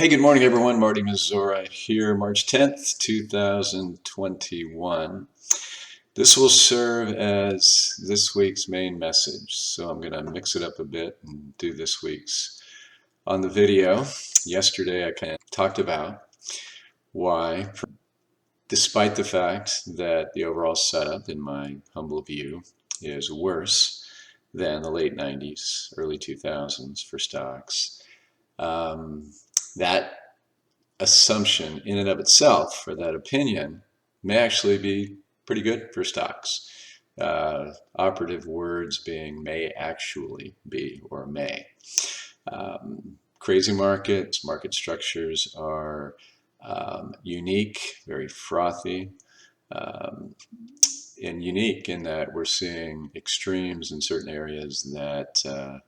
Hey, good morning, everyone. Marty Mazzora here, March 10th, 2021. This will serve as this week's main message, so I'm going to mix it up a bit and do this week's on the video. Yesterday, I kind of talked about why, despite the fact that the overall setup, in my humble view, is worse than the late 90s, early 2000s for stocks, that assumption in and of itself, for that opinion, may actually be pretty good for stocks. Operative words being may actually be, or may. Crazy markets, market structures are unique, very frothy, and unique in that we're seeing extremes in certain areas that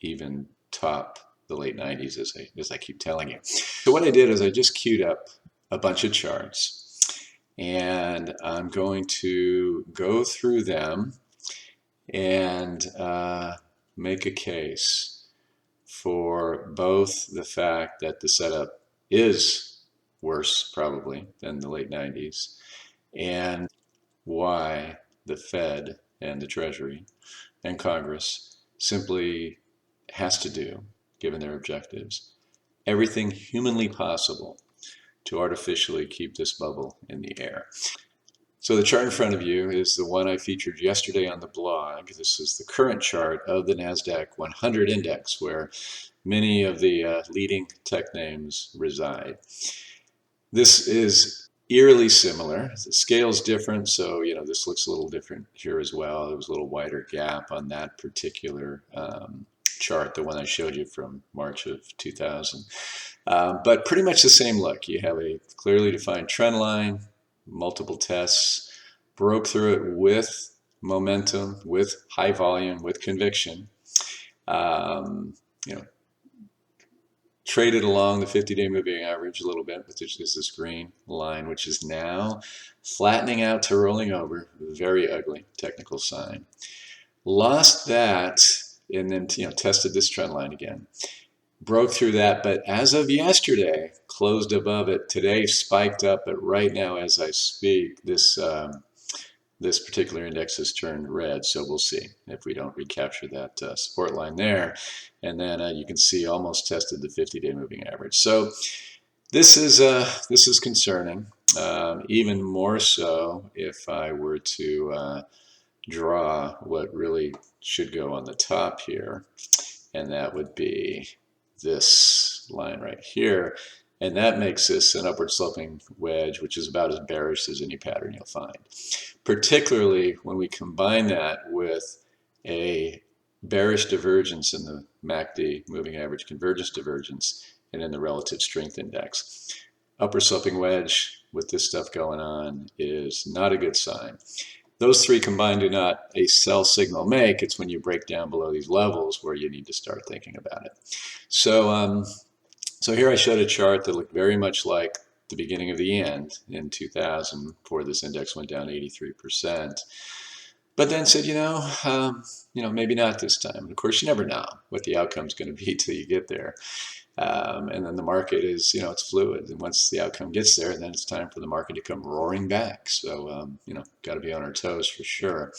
even top the late 90s, as I keep telling you. So what I did is I just queued up a bunch of charts, and I'm going to go through them and make a case for both the fact that the setup is worse probably than the late 90s and why the Fed and the Treasury and Congress simply has to do, given their objectives, everything humanly possible to artificially keep this bubble in the air. So the chart in front of you is the one I featured yesterday on the blog. This is the current chart of the NASDAQ 100 index, where many of the leading tech names reside. This is eerily similar. The scale's different, so this looks a little different here as well. There was a little wider gap on that particular chart, the one I showed you from March of 2000. But pretty much the same look. You have a clearly defined trend line, multiple tests, broke through it with momentum, with high volume, with conviction. Traded along the 50-day moving average a little bit, but there's this green line, which is now flattening out to rolling over. Very ugly technical sign. Lost that, and then tested this trend line again. Broke through that, but as of yesterday, closed above it. Today spiked up, but right now, as I speak, this particular index has turned red, so we'll see if we don't recapture that support line there. And then you can see almost tested the 50-day moving average. So this is concerning, even more so if I were to draw what really should go on the top here, and that would be this line right here. And that makes this an upward sloping wedge, which is about as bearish as any pattern you'll find. Particularly when we combine that with a bearish divergence in the MACD, moving average convergence divergence, and in the relative strength index. Upward sloping wedge with this stuff going on is not a good sign. Those three combined do not a sell signal make. It's when you break down below these levels where you need to start thinking about it. So, so here I showed a chart that looked very much like the beginning of the end in 2000, before this index went down 83%. But then said, maybe not this time. And of course, you never know what the outcome is going to be till you get there. And then the market is, it's fluid. And once the outcome gets there, then it's time for the market to come roaring back. So, got to be on our toes for sure.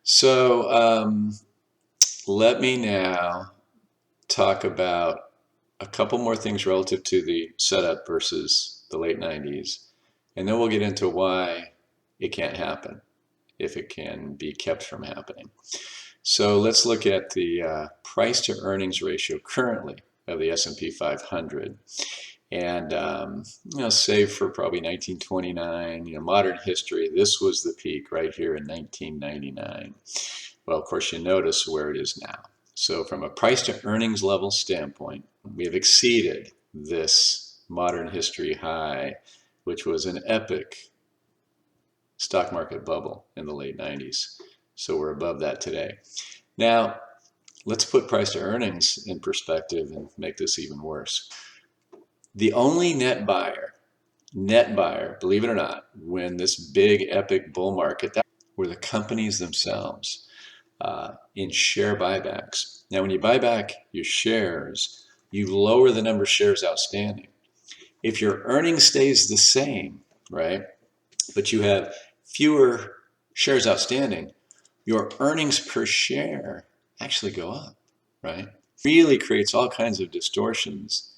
So let me now talk about a couple more things relative to the setup versus the late 90s. And then we'll get into why it can't happen, if it can be kept from happening. So let's look at the price to earnings ratio currently of the S&P 500. And save for probably 1929, modern history, this was the peak right here in 1999. Well, of course, you notice where it is now. So from a price to earnings level standpoint, we have exceeded this modern history high, which was an epic stock market bubble in the late 90s. So we're above that today. Now, let's put price to earnings in perspective and make this even worse. The only net buyer, believe it or not, when this big epic bull market, that were the companies themselves in share buybacks. Now, when you buy back your shares, you lower the number of shares outstanding. If your earnings stays the same, right, but you have fewer shares outstanding, your earnings per share actually go up, right? Really creates all kinds of distortions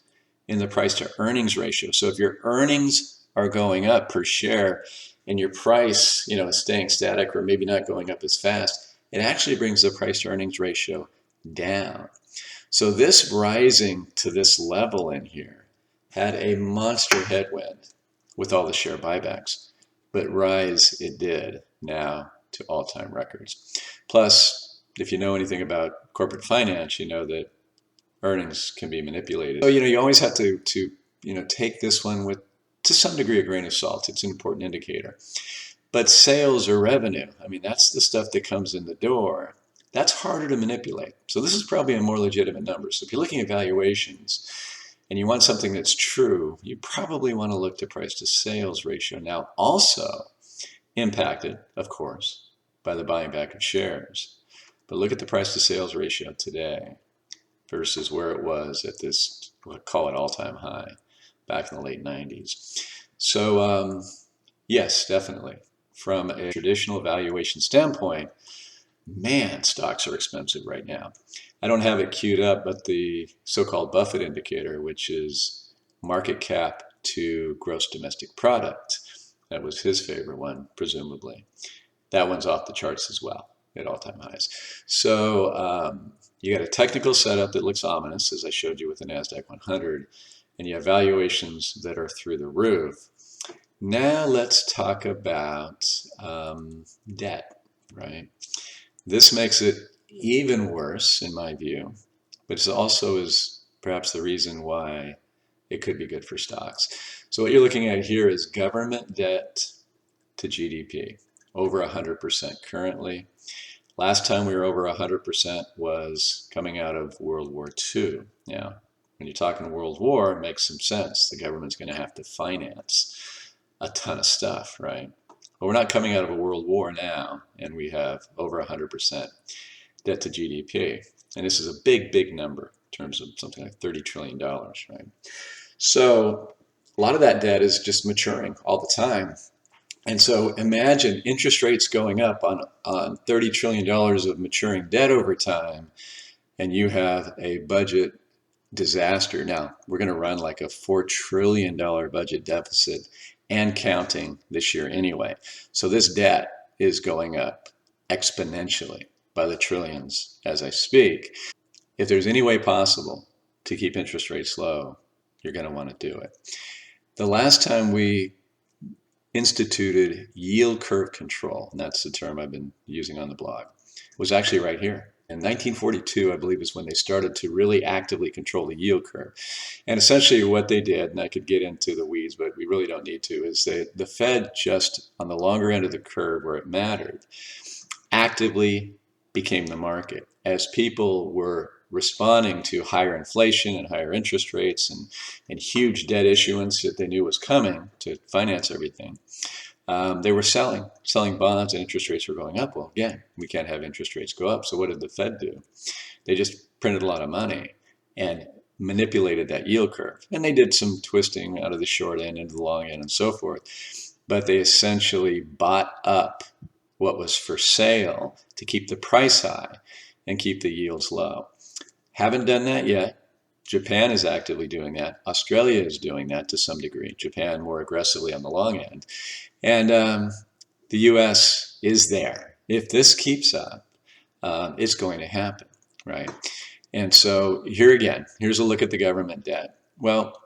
in the price to earnings ratio. So if your earnings are going up per share and your price, is staying static or maybe not going up as fast, it actually brings the price to earnings ratio down. So this rising to this level in here had a monster headwind with all the share buybacks, but rise it did now to all-time records. Plus, if you know anything about corporate finance, you know that earnings can be manipulated. So, you always have to take this one with, to some degree, a grain of salt. It's an important indicator. But sales or revenue, that's the stuff that comes in the door. That's harder to manipulate. So this is probably a more legitimate number. So if you're looking at valuations and you want something that's true, you probably want to look to price to sales ratio. Now, also impacted, of course, by the buying back of shares. But look at the price to sales ratio today versus where it was at this, we'll call it all-time high back in the late 90s. So yes, definitely. From a traditional valuation standpoint, man, stocks are expensive right now. I don't have it queued up, but the so-called Buffett indicator, which is market cap to gross domestic product, that was his favorite one, presumably. That one's off the charts as well at all-time highs. So you got a technical setup that looks ominous, as I showed you with the NASDAQ 100, and you have valuations that are through the roof. Now let's talk about debt, right? This makes it even worse, in my view, but it also is perhaps the reason why it could be good for stocks. So what you're looking at here is government debt to GDP, over 100% currently. Last time we were over 100% was coming out of World War II. Now, when you're talking World War, it makes some sense. The government's going to have to finance a ton of stuff, right? But we're not coming out of a world war now, and we have over 100% debt to GDP. And this is a big, big number in terms of something like $30 trillion, right? So a lot of that debt is just maturing all the time. And so imagine interest rates going up on $30 trillion of maturing debt over time, and you have a budget disaster. Now, we're going to run like a $4 trillion budget deficit and counting this year anyway. So this debt is going up exponentially by the trillions as I speak. If there's any way possible to keep interest rates low, you're going to want to do it. The last time we instituted yield curve control, and that's the term I've been using on the blog, was actually right here. In 1942, I believe, is when they started to really actively control the yield curve. And essentially what they did, and I could get into the weeds, but we really don't need to, is the Fed just on the longer end of the curve where it mattered, actively became the market. As people were responding to higher inflation and higher interest rates and huge debt issuance that they knew was coming to finance everything, they were selling bonds, and interest rates were going up. Well, again, we can't have interest rates go up. So what did the Fed do? They just printed a lot of money and manipulated that yield curve. And they did some twisting out of the short end into the long end and so forth. But they essentially bought up what was for sale to keep the price high and keep the yields low. Haven't done that yet. Japan is actively doing that. Australia is doing that to some degree. Japan more aggressively on the long end. And the U.S. is there. If this keeps up, it's going to happen, right? And so here again, here's a look at the government debt. Well,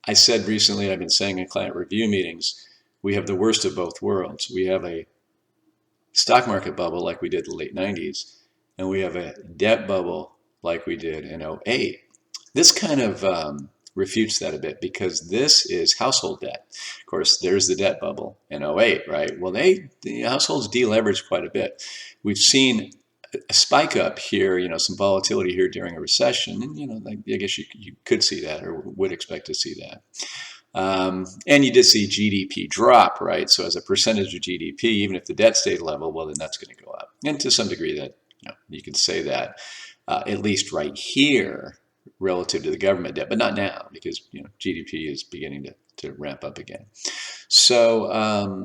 I said recently, I've been saying in client review meetings, we have the worst of both worlds. We have a stock market bubble like we did in the late 90s, and we have a debt bubble like we did in 2008. This kind of refutes that a bit, because this is household debt. Of course, there's the debt bubble in 2008, right? Well, the households deleveraged quite a bit. We've seen a spike up here, some volatility here during a recession, and I guess you could see that, or would expect to see that. And you did see GDP drop, right? So as a percentage of GDP, even if the debt stayed level, well, then that's going to go up. And to some degree that, you can say that, at least right here, relative to the government debt, but not now because GDP is beginning to ramp up again. So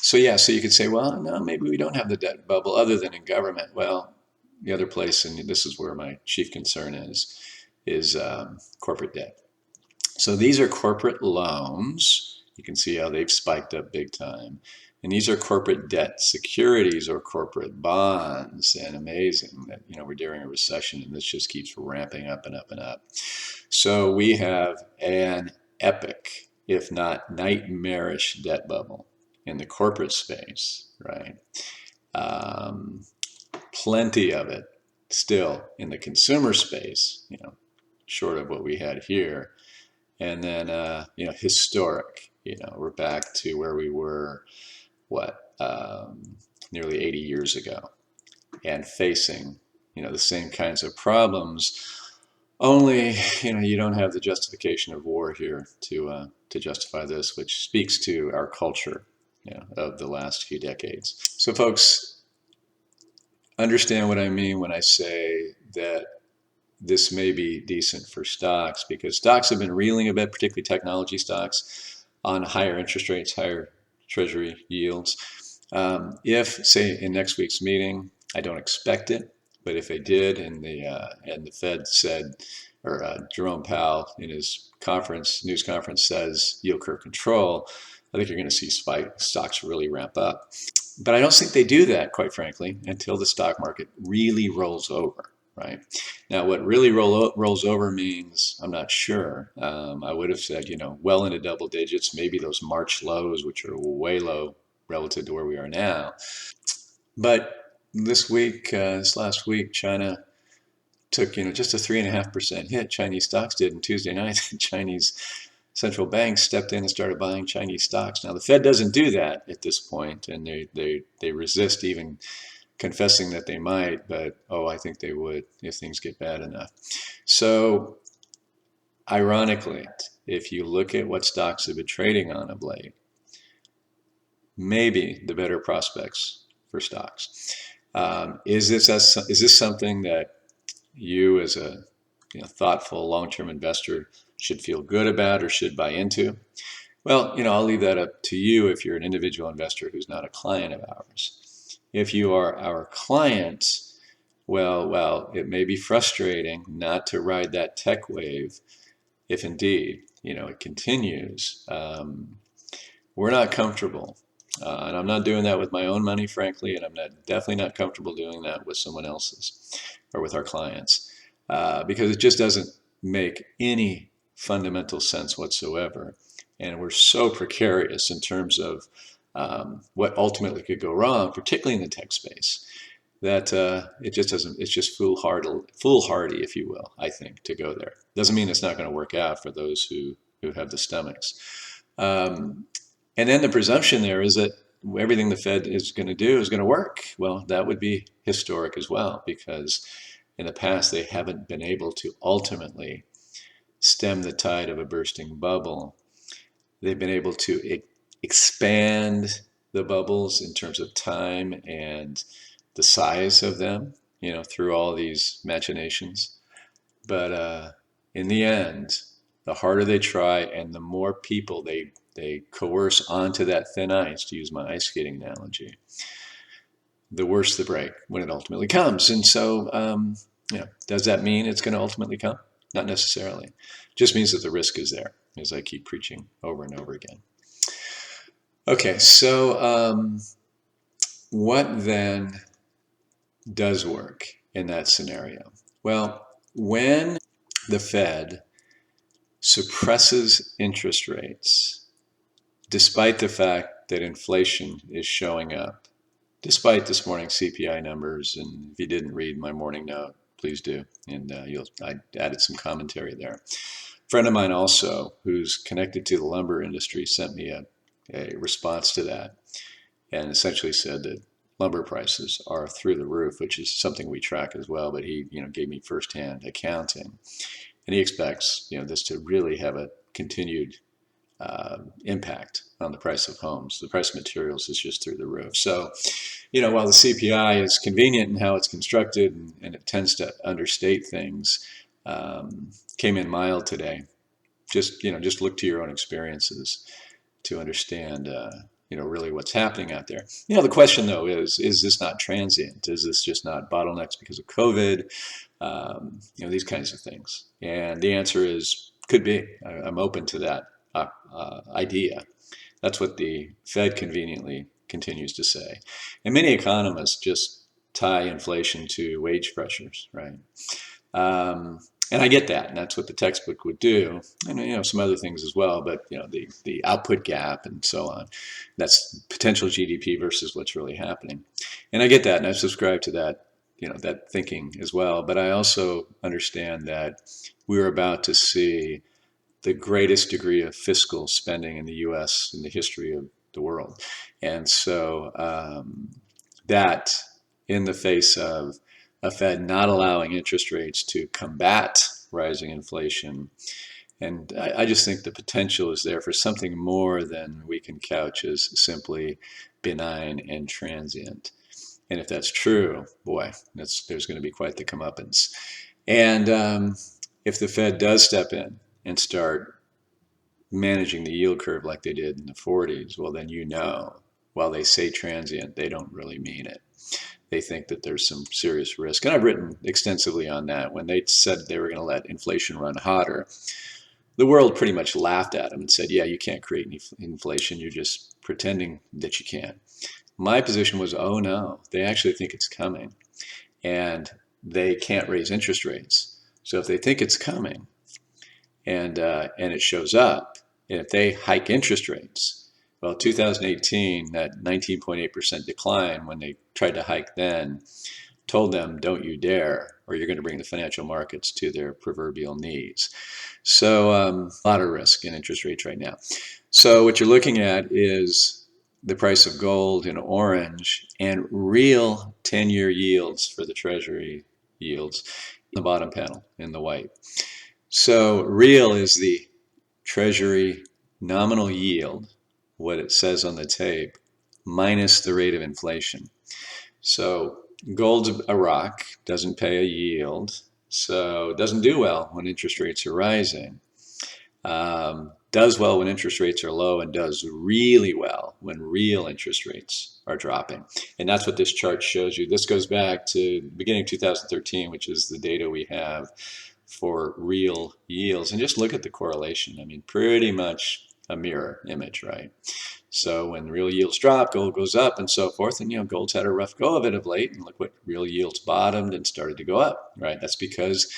so you could say, well, no, maybe we don't have the debt bubble other than in government. Well, the other place, and this is where my chief concern is corporate debt. So these are corporate loans. You can see how they've spiked up big time. And these are corporate debt securities or corporate bonds. And amazing that we're during a recession and this just keeps ramping up and up and up. So we have an epic, if not nightmarish, debt bubble in the corporate space, right? Plenty of it still in the consumer space, short of what we had here. And then, historic, we're back to where we were, nearly 80 years ago, and facing, the same kinds of problems. Only, you don't have the justification of war here to justify this, which speaks to our culture, of the last few decades. So, folks, understand what I mean when I say that this may be decent for stocks, because stocks have been reeling a bit, particularly technology stocks, on higher interest rates, higher treasury yields. If, say, in next week's meeting, I don't expect it, but if they did, and the Fed said, or Jerome Powell in his news conference says yield curve control, I think you're going to see stocks really ramp up. But I don't think they do that, quite frankly, until the stock market really rolls over. Right. Now, what really rolls over means, I'm not sure. I would have said, well into double digits, maybe those March lows, which are way low relative to where we are now. But this last week, China took, just a 3.5% hit. Chinese stocks did, and Tuesday night, Chinese central banks stepped in and started buying Chinese stocks. Now, the Fed doesn't do that at this point, and they resist even confessing that they might, but I think they would if things get bad enough. So, ironically, if you look at what stocks have been trading on of late, maybe the better prospects for stocks. Is this something that you, as a thoughtful long-term investor, should feel good about or should buy into? Well, I'll leave that up to you if you're an individual investor who's not a client of ours. If you are our client, well, it may be frustrating not to ride that tech wave if indeed, it continues. We're not comfortable. And I'm not doing that with my own money, frankly, and I'm definitely not comfortable doing that with someone else's or with our clients, because it just doesn't make any fundamental sense whatsoever. And we're so precarious in terms of what ultimately could go wrong, particularly in the tech space, that it just doesn't. It's just foolhardy, if you will, I think, to go there. Doesn't mean it's not going to work out for those who have the stomachs. And then the presumption there is that everything the Fed is going to do is going to work. Well, that would be historic as well, because in the past they haven't been able to ultimately stem the tide of a bursting bubble. They've been able to expand the bubbles in terms of time and the size of them, through all these machinations. But in the end, the harder they try and the more people they coerce onto that thin ice, to use my ice skating analogy, the worse the break when it ultimately comes. And so, does that mean it's going to ultimately come? Not necessarily. It just means that the risk is there, as I keep preaching over and over again. Okay, so what then does work in that scenario? Well, when the Fed suppresses interest rates, despite the fact that inflation is showing up, despite this morning's CPI numbers, and if you didn't read my morning note, please do, and I added some commentary there. A friend of mine also, who's connected to the lumber industry, sent me a response to that, and essentially said that lumber prices are through the roof, which is something we track as well, but he gave me firsthand accounting, and he expects this to really have a continued impact on the price of homes. The price of materials is just through the roof. So, while the CPI is convenient in how it's constructed and it tends to understate things, came in mild today. Just look to your own experiences to understand, really what's happening out there. The question though is this not transient? Is this just not bottlenecks because of COVID? These kinds of things. And the answer is could be. I'm open to that idea. That's what the Fed conveniently continues to say. And many economists just tie inflation to wage pressures, right? And I get that, and that's what the textbook would do, and some other things as well. But the output gap and so on, that's potential GDP versus what's really happening, and I get that, and I subscribe to that, that thinking as well. But I also understand that we're about to see the greatest degree of fiscal spending in the U.S. in the history of the world, and so that in the face of a Fed not allowing interest rates to combat rising inflation. And I just think the potential is there for something more than we can couch as simply benign and transient. And if that's true, boy, there's going to be quite the comeuppance. And if the Fed does step in and start managing the yield curve like they did in the 40s, well, then while they say transient, they don't really mean it. They think that there's some serious risk. And I've written extensively on that. When they said they were going to let inflation run hotter, the world pretty much laughed at them and said, yeah, you can't create inflation. You're just pretending that you can. My position was, oh no, they actually think it's coming. And they can't raise interest rates. So if they think it's coming and it shows up, and if they hike interest rates, well, 2018, that 19.8% decline when they tried to hike then, told them, don't you dare, or you're going to bring the financial markets to their proverbial knees. So a lot of risk in interest rates right now. So what you're looking at is the price of gold in orange and real 10-year yields for the Treasury yields in the bottom panel in the white. So real is the Treasury nominal yield, what it says on the tape, minus the rate of inflation. So gold's a rock, doesn't pay a yield, so it doesn't do well when interest rates are rising. Does well when interest rates are low, and does really well when real interest rates are dropping. And that's what this chart shows you. This goes back to the beginning of 2013, which is the data we have for real yields. And just look at the correlation. I mean, pretty much a mirror image, right? So when real yields drop, gold goes up and so forth. And, gold's had a rough go of it of late. And look what real yields bottomed and started to go up, right? That's because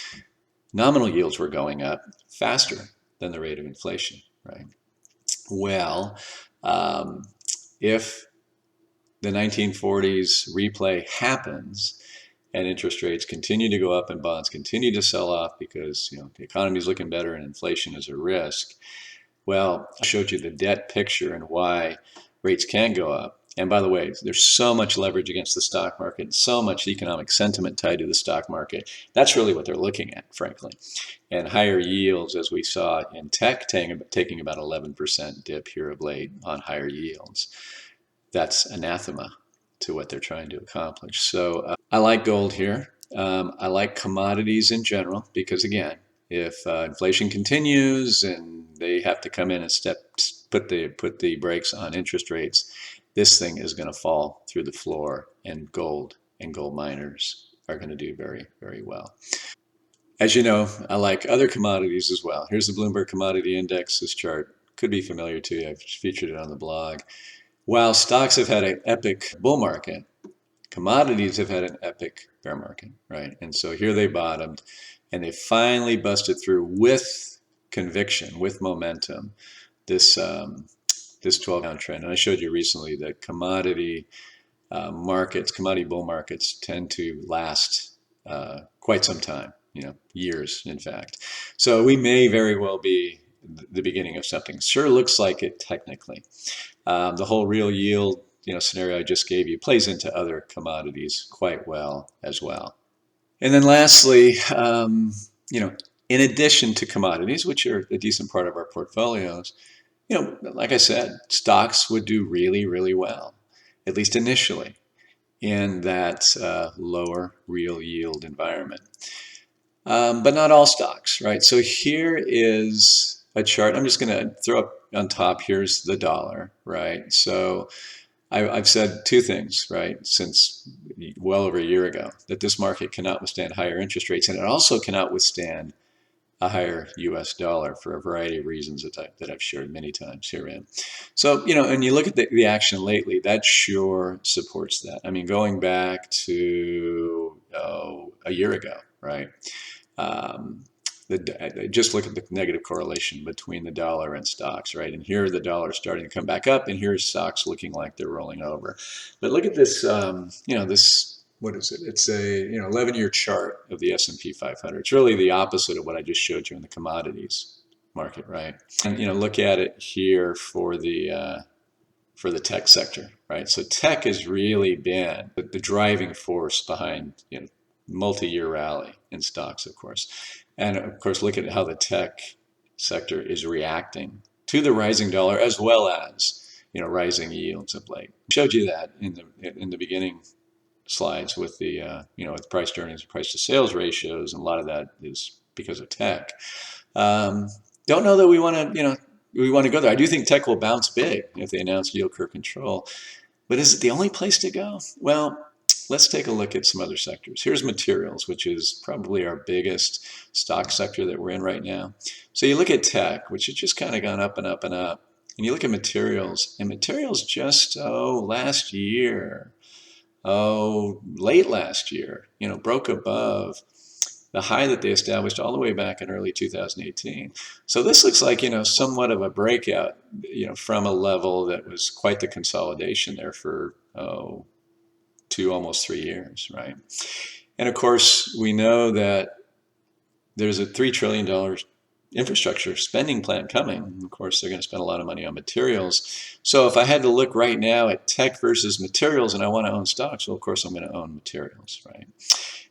nominal yields were going up faster than the rate of inflation, right? Well, if the 1940s replay happens and interest rates continue to go up and bonds continue to sell off because, the economy is looking better and inflation is a risk, well, I showed you the debt picture and why rates can go up. And by the way, there's so much leverage against the stock market, and so much economic sentiment tied to the stock market. That's really what they're looking at, frankly. And higher yields, as we saw in tech, taking about 11% dip here of late on higher yields. That's anathema to what they're trying to accomplish. So I like gold here. I like commodities in general because, again, if inflation continues and they have to come in and put the brakes on interest rates, this thing is going to fall through the floor, and gold miners are going to do very, very well. As you know, I like other commodities as well. Here's the Bloomberg Commodity Index. This chart could be familiar to you. I've featured it on the blog. While stocks have had an epic bull market, commodities have had an epic bear market, right? And so here they bottomed, and they finally busted through with conviction, with momentum, this 12-pound trend. And I showed you recently that commodity bull markets tend to last quite some time, years, in fact. So we may very well be the beginning of something. Sure looks like it technically. The whole real yield scenario I just gave you plays into other commodities quite well as well. And then lastly, in addition to commodities, which are a decent part of our portfolios, like I said, stocks would do really, really well, at least initially, in that lower real yield environment. but not all stocks, right? So here is a chart. I'm just going to throw up on top. Here's the dollar, right? So I've said two things, right, since well over a year ago, that this market cannot withstand higher interest rates, and it also cannot withstand a higher U.S. dollar for a variety of reasons that I've shared many times herein. So, and you look at the action lately, that sure supports that. I mean, going back to a year ago, right? Um, just look at the negative correlation between the dollar and stocks, right? And here the dollar is starting to come back up, and here's stocks looking like they're rolling over. But look at this, this, what is it? It's a 11-year chart of the S&P 500. It's really the opposite of what I just showed you in the commodities market, right? And look at it here for the tech sector, right? So tech has really been the driving force behind multi-year rally in stocks, of course. And of course, look at how the tech sector is reacting to the rising dollar as well as rising yields of late. I showed you that in the beginning slides with the with price to earnings and price to sales ratios, and a lot of that is because of tech. Don't know that we want to go there. I do think tech will bounce big if they announce yield curve control, but is it the only place to go? Well, let's take a look at some other sectors. Here's materials, which is probably our biggest stock sector that we're in right now. So you look at tech, which has just kind of gone up and up and up, and you look at materials, and materials just last year, late last year, broke above the high that they established all the way back in early 2018. So this looks like, somewhat of a breakout, from a level that was quite the consolidation there for, 2, almost 3 years, right? And of course, we know that there's a $3 trillion infrastructure spending plan coming. Of course, they're going to spend a lot of money on materials. So if I had to look right now at tech versus materials and I want to own stocks, well, of course, I'm going to own materials, right?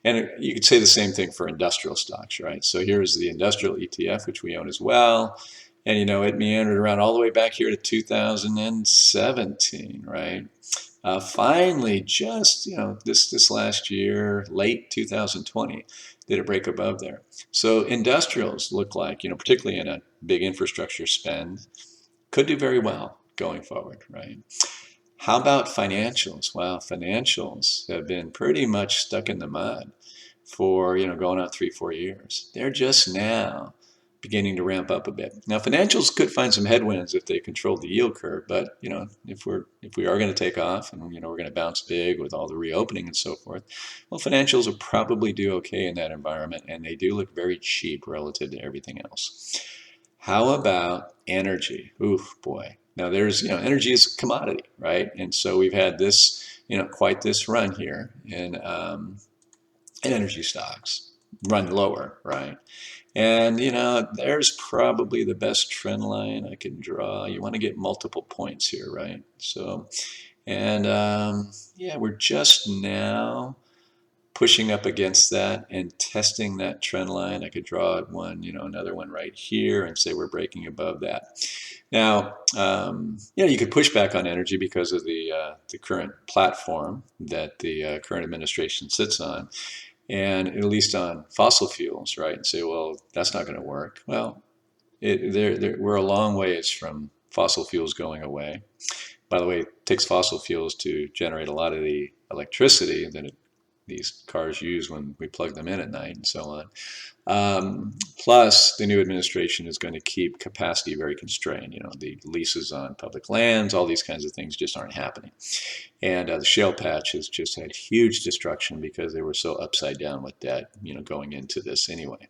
And you could say the same thing for industrial stocks, right? So here's the industrial ETF, which we own as well. And, it meandered around all the way back here to 2017, right? Finally, just, this last year, late 2020, did it break above there. So industrials look like, particularly in a big infrastructure spend, could do very well going forward, right? How about financials? Well, financials have been pretty much stuck in the mud for, going on 3-4 years. They're just now beginning to ramp up a bit. Now, financials could find some headwinds if they control the yield curve, but if we are going to take off and we're going to bounce big with all the reopening and so forth, well, financials will probably do okay in that environment, and they do look very cheap relative to everything else. How about energy? Oof, boy. Now there's, energy is a commodity, right? And so we've had this, quite this run here in energy stocks, run lower, right? And, there's probably the best trend line I can draw. You want to get multiple points here, right? So, and yeah, we're just now pushing up against that and testing that trend line. I could draw one, another one right here and say we're breaking above that. Now, you could push back on energy because of the current platform that the current administration sits on, and at least on fossil fuels, right? And say, well, that's not going to work. Well, we're a long ways from fossil fuels going away. By the way, it takes fossil fuels to generate a lot of the electricity that these cars use when we plug them in at night and so on. Plus, the new administration is going to keep capacity very constrained. The leases on public lands, all these kinds of things just aren't happening. And the shale patch has just had huge destruction because they were so upside down with debt, going into this anyway.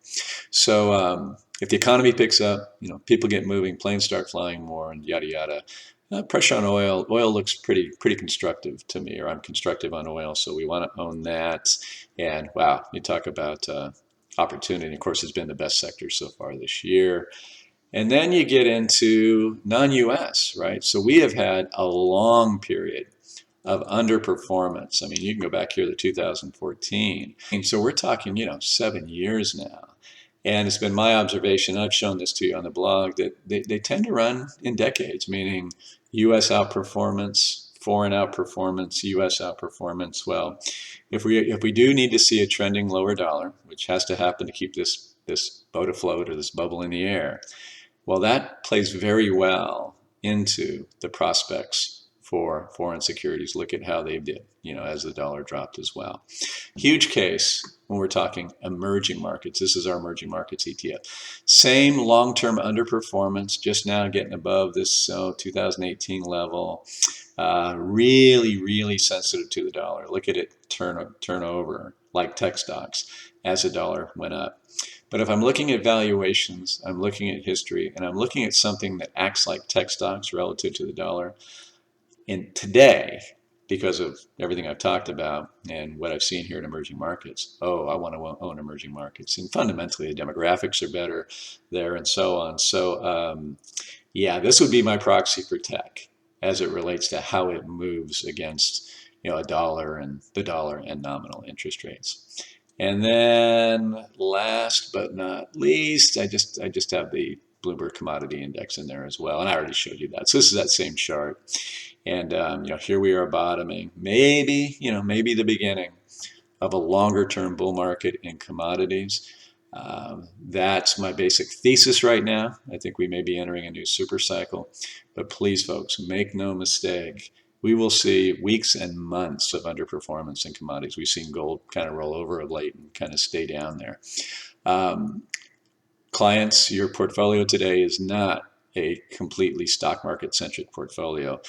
So if the economy picks up, people get moving, planes start flying more, and yada yada. Pressure on oil. Oil looks pretty constructive to me, or I'm constructive on oil, so we want to own that. And wow, you talk about opportunity. Of course, it's been the best sector so far this year. And then you get into non-U.S., right? So we have had a long period of underperformance. I mean, you can go back here to 2014. And so we're talking, 7 years now. And it's been my observation, I've shown this to you on the blog, that they tend to run in decades, meaning U.S. outperformance foreign outperformance, U.S. outperformance. Well, if we do need to see a trending lower dollar, which has to happen to keep this boat afloat or this bubble in the air, well, that plays very well into the prospects for foreign securities. Look at how they did, as the dollar dropped as well. Huge case when we're talking emerging markets. This is our emerging markets ETF. Same long-term underperformance, just now getting above this 2018 level. Really, really sensitive to the dollar. Look at it turn over like tech stocks as the dollar went up. But if I'm looking at valuations, I'm looking at history, and I'm looking at something that acts like tech stocks relative to the dollar, and today, because of everything I've talked about and what I've seen here in emerging markets, I want to own emerging markets. And fundamentally, the demographics are better there and so on. So yeah, this would be my proxy for tech as it relates to how it moves against a dollar and the dollar and nominal interest rates. And then last but not least, I just have the Bloomberg Commodity Index in there as well. And I already showed you that. So this is that same chart. And here we are bottoming. Maybe the beginning of a longer term bull market in commodities. That's my basic thesis right now. I think we may be entering a new super cycle. But please, folks, make no mistake. We will see weeks and months of underperformance in commodities. We've seen gold kind of roll over of late and kind of stay down there. Clients, your portfolio today is not a completely stock market centric portfolio,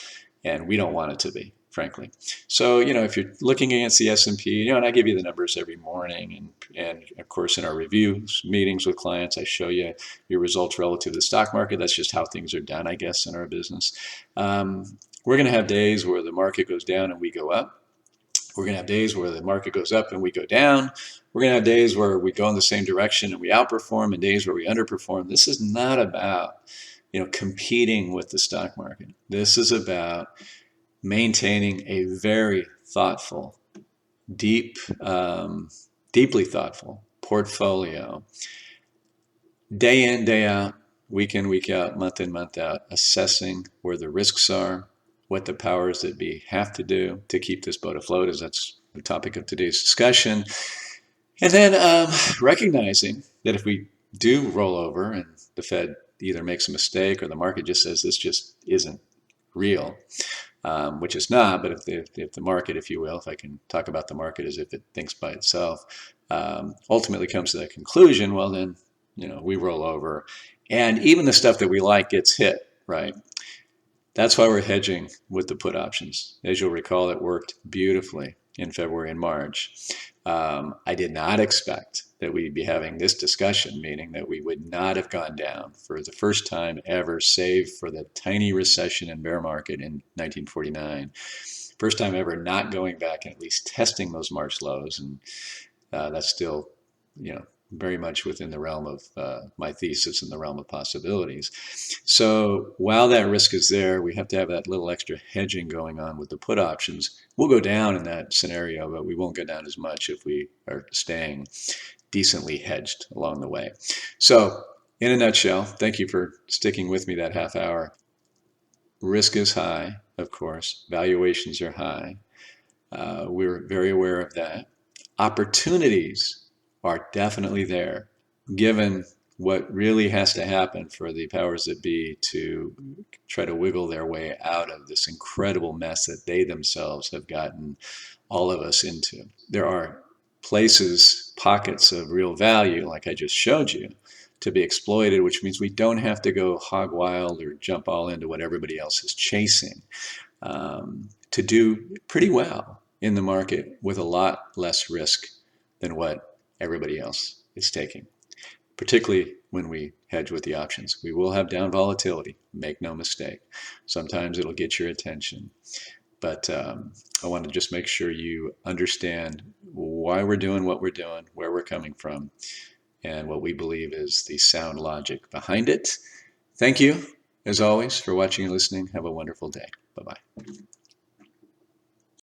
and we don't want it to be, frankly. So, if you're looking against the S&P, and I give you the numbers every morning, and of course in our reviews, meetings with clients, I show you your results relative to the stock market. That's just how things are done, I guess, in our business. We're going to have days where the market goes down and we go up. We're going to have days where the market goes up and we go down. We're going to have days where we go in the same direction and we outperform, and days where we underperform. This is not about, competing with the stock market. This is about maintaining a very thoughtful, deeply thoughtful portfolio, day in, day out, week in, week out, month in, month out, assessing where the risks are, what the powers that be have to do to keep this boat afloat, as that's the topic of today's discussion. And then recognizing that if we do roll over and the Fed either makes a mistake or the market just says this just isn't real, which is not, but if the market, if you will, if I can talk about the market as if it thinks by itself, ultimately comes to that conclusion, well then, we roll over. And even the stuff that we like gets hit, right? That's why we're hedging with the put options. As you'll recall, it worked beautifully in February and March. I did not expect that we'd be having this discussion, meaning that we would not have gone down for the first time ever, save for the tiny recession and bear market in 1949. First time ever not going back and at least testing those March lows. And that's still, very much within the realm of my thesis and the realm of possibilities. So while that risk is there, we have to have that little extra hedging going on with the put options. We'll go down in that scenario, but we won't go down as much if we are staying decently hedged along the way. So in a nutshell, thank you for sticking with me that half hour. Risk is high, of course. Valuations are high. We're very aware of that. Opportunities are definitely there, given what really has to happen for the powers that be to try to wiggle their way out of this incredible mess that they themselves have gotten all of us into. There are places, pockets of real value, like I just showed you, to be exploited, which means we don't have to go hog wild or jump all into what everybody else is chasing, to do pretty well in the market with a lot less risk than what everybody else is taking, particularly when we hedge with the options. We will have down volatility, make no mistake. Sometimes it'll get your attention. But I want to just make sure you understand why we're doing what we're doing, where we're coming from, and what we believe is the sound logic behind it. Thank you, as always, for watching and listening. Have a wonderful day. Bye-bye.